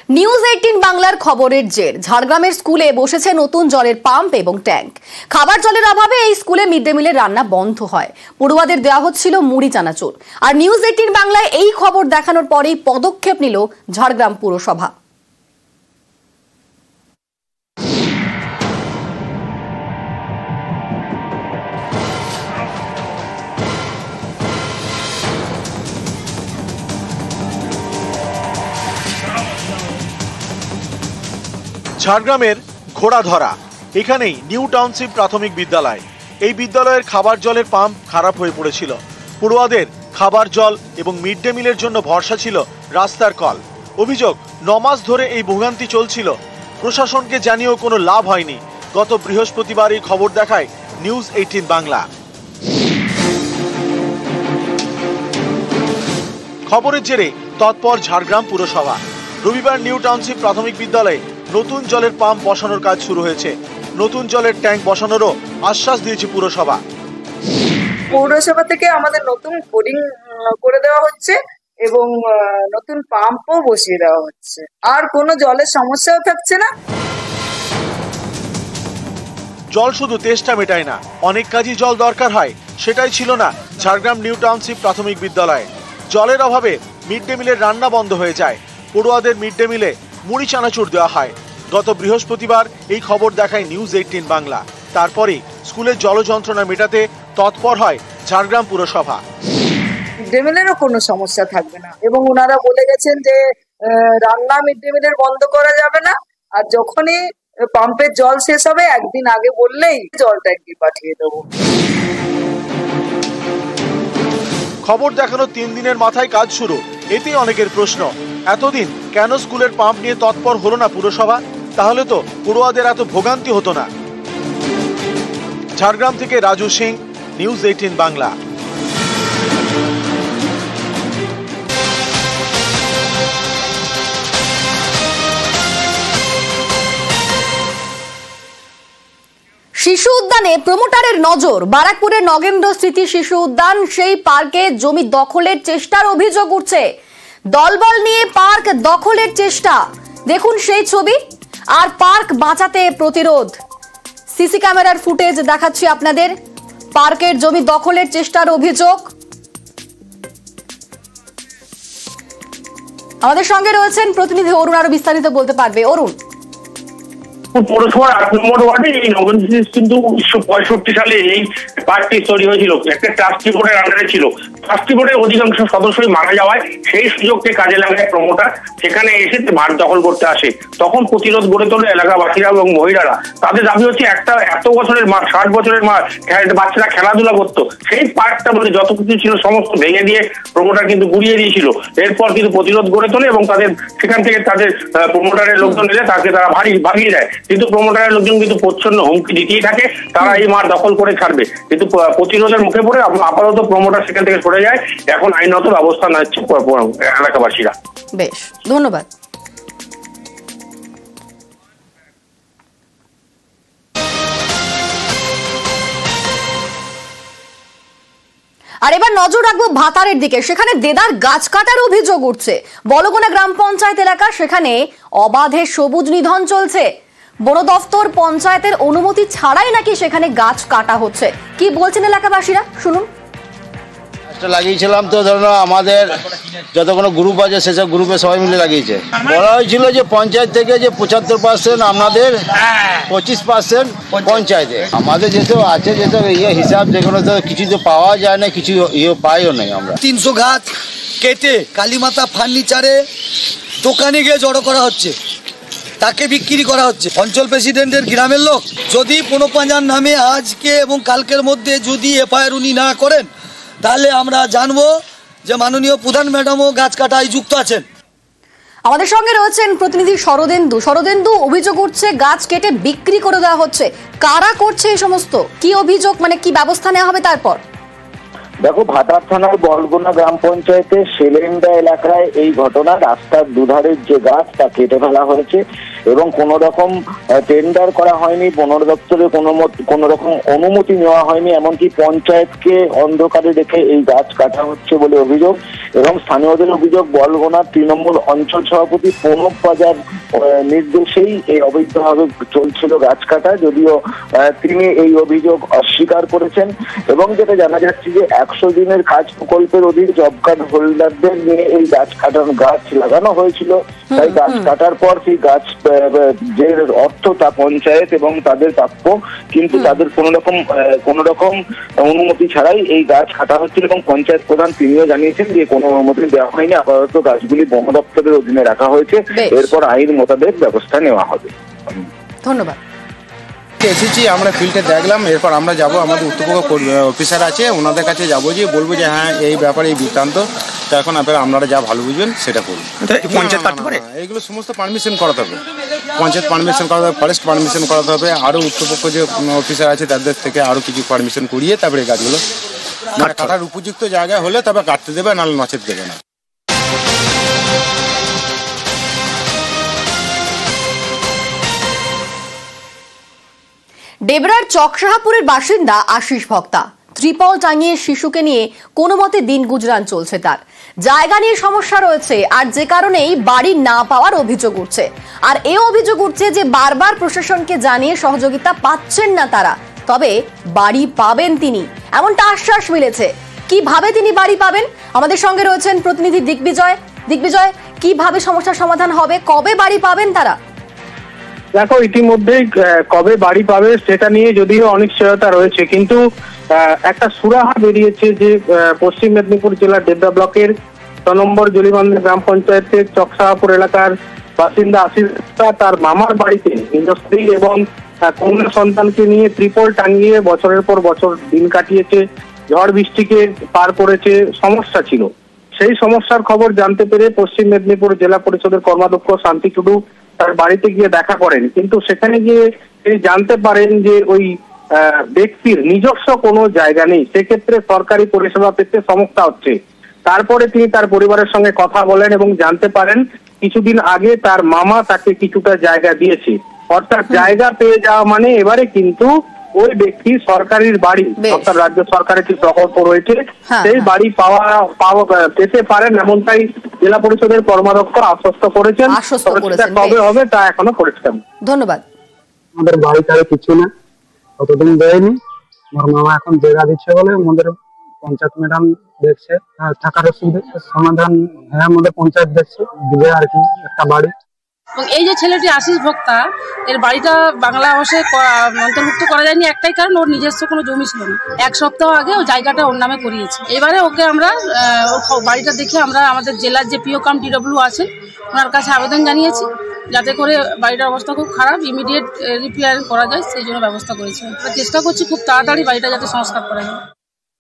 News 18 বাংলার খবরের জের ঝাড়গ্রামের স্কুলে বসেছে নতুন জলের পাম্প এবং ট্যাঙ্ক। খাবার জলের অভাবে এই স্কুলে মিড ডে মিলের রান্না বন্ধ হয়। পড়ুয়াদের দেওয়া হচ্ছিল মুড়ি চানাচুর। আর নিউজ 18 বাংলায় এই খবর দেখানোর পরেই পদক্ষেপ নিল ঝাড়গ্রাম পুরসভা। ঝাড়গ্রামের ঘোড়াধরা এখানেই নিউ টাউনশিপ প্রাথমিক বিদ্যালয়। এই বিদ্যালয়ের খাবার জলের পাম্প খারাপ হয়ে পড়েছিল। পড়ুয়াদের খাবার জল এবং মিড ডে মিলের জন্য ভরসা ছিল রাস্তার কল। অভিযোগ 9 মাস ধরে এই ভোগান্তি চলছিল। প্রশাসনকে জানিয়েও কোনো লাভ হয়নি। গত বৃহস্পতিবার এই খবর দেখায় নিউজ 18 বাংলা। খবরের জেরে তৎপর ঝাড়গ্রাম পুরসভা। রবিবার নিউ টাউনশিপ প্রাথমিক বিদ্যালয়ে নতুন জলের পাম্প বসানোর কাজ শুরু হয়েছে। নতুন জলের ট্যাঙ্ক বসানোরও আশ্বাস দিয়েছে পুরসভা। পৌরসভা থেকে আমাদের নতুন বোরিং করে দেওয়া হচ্ছে এবং নতুন পাম্পও বসিয়ে দেওয়া হচ্ছে। আর কোনো জলের সমস্যাও থাকছে না। জল শুধু তেষ্টা মেটায় না, অনেক কাজই জল দরকার হয়। সেটাই ছিল না ঝাড়গ্রাম নিউ টাউনশিপ প্রাথমিক বিদ্যালয়ে। জলের অভাবে মিড ডে মিলের রান্না বন্ধ হয়ে যায়। পড়ুয়াদের মিড ডে মিলে মুড়ি চানাচুর দেওয়া হয়। গত বৃহস্পতিবার এই খবর দেখায় নিউজ 18 বাংলা। তারপরে স্কুলের জল যন্ত্রণা মেটাতে তৎপর হয় ঝাড়গ্রাম পুরসভা। মিড ডে মিলেরও কোনো সমস্যা থাকবে না এবং ওনারা বলে গেছেন যে রান্না মিড ডে মিলের বন্ধ করা যাবে না। আর যখনই পাম্পের জল শেষ হবে একদিন আগে বললেই জল ট্যাঙ্কি পাঠিয়ে দেবো। খবর দেখানো 3 দিনের মাথায় কাজ শুরু। এতেই অনেকের প্রশ্ন, এতদিন কেন স্কুলের পাম্প নিয়ে তৎপর হলো না পুরসভা? তাহলে তো পড়ুয়াদের এত ভোগান্তি হতো না। ঝাড়গ্রাম থেকে রাজু সিং, নিউজ 18 বাংলা। শিশু উদ্যানে প্রমোটারের নজর। বারাকপুরের নগেন্দ্র স্মৃতি শিশু উদ্যান, সেই পার্কে জমি দখলের চেষ্টার অভিযোগ উঠছে। দলবল নিয়ে পার্ক দখলের চেষ্টা, দেখুন সেই ছবি। আর পার্ক বাঁচাতে প্রতিরোধ। সিসি ক্যামেরার ফুটেজ দেখাচ্ছি আপনাদের। পার্কের জমি দখলের চেষ্টার অভিযোগ। আমাদের সঙ্গে রয়েছেন প্রতিনিধি অরুণ, আরো বিস্তারিত বলতে পারবে। অরুণ, পৌরসভার 8 নম্বর ওয়ার্ডে এই নগেন্দ্র কিন্তু 1965 সালে এই পার্কটি তৈরি হয়েছিল। একটা ট্রাস্টি বোর্ডের আন্ডারে ছিল। ট্রাস্টি বোর্ডের অধিকাংশ সদস্যই মারা যাওয়ায় সেই সুযোগকে কাজে লাগায় প্রমোটার সেখানে এসে মাঠ দখল করতে আসে। তখন প্রতিরোধ গড়ে তোলে এলাকাবাসীরা এবং মহিলারা। তাদের দাবি হচ্ছে একটা এত বছরের মাঠ, 60 বছরের মাঠ, বাচ্চারা খেলাধুলা করতো, সেই পার্কটা বলে যত কিছু ছিল সমস্ত ভেঙে দিয়ে প্রমোটার কিন্তু গুড়িয়ে দিয়েছিল। এরপর কিন্তু প্রতিরোধ গড়ে তোলে এবং তাদের সেখান থেকে তাদের প্রমোটারের লোকজন এলে তাকে তারা ভাগিয়ে দেয়। কিন্তু প্রমোটারের লোকজন কিন্তু প্রচ্ছন্ন হুমকি দিতেই থাকে, তারা এই মাঠ দখল করে ছাড়বে। কিন্তু প্রতিরোধের মুখে পড়ে আপাতত প্রমোটার সেখান থেকে সরে যায়। এখন আইনত ব্যবস্থা নিচ্ছে এলাকাবাসীরা। বেশ, ধন্যবাদ। আর এবার নজর রাখবো ভাতারের দিকে। সেখানে দেদার গাছ কাটার অভিযোগ উঠছে। বলগোনা গ্রাম পঞ্চায়েত এলাকা, সেখানে অবাধে সবুজ নিধন চলছে। বন দফতর পঞ্চায়েতের অনুমতি ছাড়াই নাকি সেখানে গাছ কাটা হচ্ছে। কি বলছেন এলাকাবাসীরা, শুনুন। লাগিয়েছিলাম তো ধরো আমাদের যত কোনো গ্রুপ আছে সেসব গ্রুপে সবাই মিলে লাগিয়েছে। বলা হয়েছিল যে পঞ্চায়েত থেকে যে 75% আপনাদের 25% পঞ্চায়েতে। আমাদের যেসব আছে যেসব হিসাব যেগুলো তো কিছু তো পাওয়া যায় না, কিছু পাইও নাই। আমরা 300 গাছ কেটে কালীমাতা ফার্নিচারে দোকানে গিয়ে জড়ো করা হচ্ছে, তাকে বিক্রি করা হচ্ছে। অঞ্চল প্রেসিডেন্টের গ্রামের লোক যদি পুনঃপাঁজার নামে আজকে এবং কালকের মধ্যে যদি এফআইআর উনি না করেন, তাহলে আমরা জানবো যে মাননীয় প্রধান ম্যাডামও গাছ কাটায় যুক্ত আছেন। আমাদের সঙ্গে রয়েছেন প্রতিনিধি শরদেন্দু। শরদেন্দু, অভিযোগ উঠছে গাছ কেটে বিক্রি করে দেওয়া হচ্ছে। কারা করছে এই সমস্ত? কি অভিযোগ, মানে কি ব্যবস্থা নেওয়া হবে তারপর? দেখো, ভাতার থানার বলগোনা গ্রাম পঞ্চায়েতের সেলেন্ডা এলাকায় এই ঘটনা। রাস্তার দুধারের যে গাছ তা কেটে ফেলা হয়েছে এবং কোনো রকম টেন্ডার করা হয়নি, বন দপ্তরে কোনো রকম অনুমতি নেওয়া হয়নি, এমনকি পঞ্চায়েতকে অন্ধকারে রেখে এই গাছ কাটা হচ্ছে বলে অভিযোগ। এবং স্থানীয়দের অভিযোগ, বলগোনার তৃণমূল অঞ্চল সভাপতি প্রণব বাজার নির্দেশেই এই অবৈধভাবে চলছিল গাছ কাটা, যদিও তিনি এই অভিযোগ অস্বীকার করেছেন। এবং যেটা জানা যাচ্ছে যে 100 দিনের কাজ প্রকল্পের অধীন জব কার্ড হোল্ডারদের নিয়ে এই গাছ লাগানো হয়েছিল। তাই গাছ কাটার পর সেই গাছ যে অর্থ তা পঞ্চায়েত এবং তাদের প্রাপ্য, কিন্তু তাদের কোনো রকম অনুমতি ছাড়াই এই গাছ কাটা হচ্ছিল। এবং পঞ্চায়েত প্রধান তিনিও জানিয়েছেন যে কোনো অনুমতি দেওয়া হয়নি, আপাতত গাছগুলি বন দপ্তরের অধীনে রাখা হয়েছে, এরপর আইন মোতাবেক ব্যবস্থা নেওয়া হবে। ধন্যবাদ। এসেছি, আমরা ফিল্ডে দেখলাম, এরপর আমরা যাব, আমাদের উত্তরপক্ষ অফিসার আছে ওনাদের কাছে যাবো, যে বলবো যে হ্যাঁ এই ব্যাপারে এই বৃত্তান্ত, তো এখন আপনারা যা ভালো বুঝবেন সেটা করুন। পঞ্চায়েত কাটতে পারে, এইগুলো সমস্ত পারমিশন করাতে হবে, পঞ্চায়েত পারমিশন করাতে হবে, ফরেস্ট পারমিশন করাতে হবে, আরও উত্তরপক্ষ যে অফিসার আছে তাদের থেকে আরও কিছু পারমিশন করিয়ে তারপরে এই গাছগুলো কাটার উপযুক্ত জায়গা হলে তবে কাটতে দেবে, নাহলে নচেত দেবে না। ডেবরার চকসাহাপুরের বাসিন্দা আশিস ভক্তা ত্রিপল টাঙিয়ে শিশুকে নিয়ে কোনো মতে দিন গুজরান চলছে তার। জায়গা নিয়ে সমস্যা রয়েছে, আর যে কারণেই বাড়ি না পাওয়ার অভিযোগ উঠছে। আর এও অভিযোগ উঠছে যে বারবার প্রশাসনকে জানিয়ে সহযোগিতা পাচ্ছেন না তারা, তবে বাড়ি পাবেন তিনি, এমনটা আশ্বাস মিলেছে। কিভাবে তিনি বাড়ি পাবেন? আমাদের সঙ্গে রয়েছেন প্রতিনিধি দিগ্বিজয়। দিগ্বিজয়, কিভাবে সমস্যার সমাধান হবে, কবে বাড়ি পাবেন তারা? দেখো, ইতিমধ্যেই কবে বাড়ি পাবে সেটা নিয়ে যদিও অনিশ্চয়তা রয়েছে, কিন্তু একটা সুরাহা বেরিয়েছে যে পশ্চিম মেদিনীপুর জেলার ডেবরা ব্লকের 6 নম্বর জলিবান্ধা গ্রাম পঞ্চায়েতের চকসাহাপুর এলাকার বাসিন্দা আশিস তার মামার বাড়িতে নিজ স্ত্রী এবং কন্যা সন্তানকে নিয়ে ত্রিপল টাঙিয়ে বছরের পর বছর দিন কাটিয়েছে, ঝড় বৃষ্টিকে পার করেছে। সমস্যা ছিল, সেই সমস্যার খবর জানতে পেরে পশ্চিম মেদিনীপুর জেলা পরিষদের কর্মাধ্যক্ষ শান্তি টুডু তার বাড়িতে গিয়ে দেখা করেন, কিন্তু সেখানে গিয়ে তিনি জানতে পারেন যে ওই ব্যক্তির নিজস্ব কোনো জায়গা নেই, সেক্ষেত্রে সরকারি পরিষেবা পেতে সমস্যা হচ্ছে। তারপরে তিনি তার পরিবারের সঙ্গে কথা বলেন এবং জানতে পারেন কিছুদিন আগে তার মামা তাকে কিছুটা জায়গা দিয়েছে। অর্থাৎ জায়গা পেয়ে যাওয়া মানে এবারে কিন্তু ওই ব্যক্তি সরকারির বাড়ি, অর্থাৎ রাজ্য সরকারের যে প্রকল্প রয়েছে সেই বাড়ি পেতে পারেন, এমনটাই জেলা পরিষদের কর্মাধ্যক্ষ আশ্বস্ত করেছেন। কবে হবে তা এখনো পরিষ্কার। ধন্যবাদ। আমাদের বাড়িতে কিছু না, কতদিন দেয়নি। আমার মামা এখন জায়গা দিচ্ছে বলে আমাদের পঞ্চায়েত ম্যাডাম দেখছে থাকার সমাধান, হ্যাঁ আমাদের পঞ্চায়েত দেখছে দিবে আর কি একটা বাড়ি। এবং এই যে ছেলেটি আশিস ভক্তা, এর বাড়িটা বাংলা আবাসে অন্তর্ভুক্ত করা যায়নি একটাই কারণ, ওর নিজস্ব কোনো জমি ছিল না। 1 সপ্তাহ আগে ও জায়গাটা ওর নামে করিয়েছে। এবারে ওকে আমরা বাড়িটা দেখে আমরা আমাদের জেলার যে পিও কাম ডিডব্লিউ আছেন ওনার কাছে আবেদন জানিয়েছি, যাতে করে বাড়িটার অবস্থা খুব খারাপ, ইমিডিয়েট রিপেয়ার করা যায় সেই জন্য ব্যবস্থা করেছি। আমরা চেষ্টা করছি খুব তাড়াতাড়ি বাড়িটা যাতে সংস্কার করা যায়।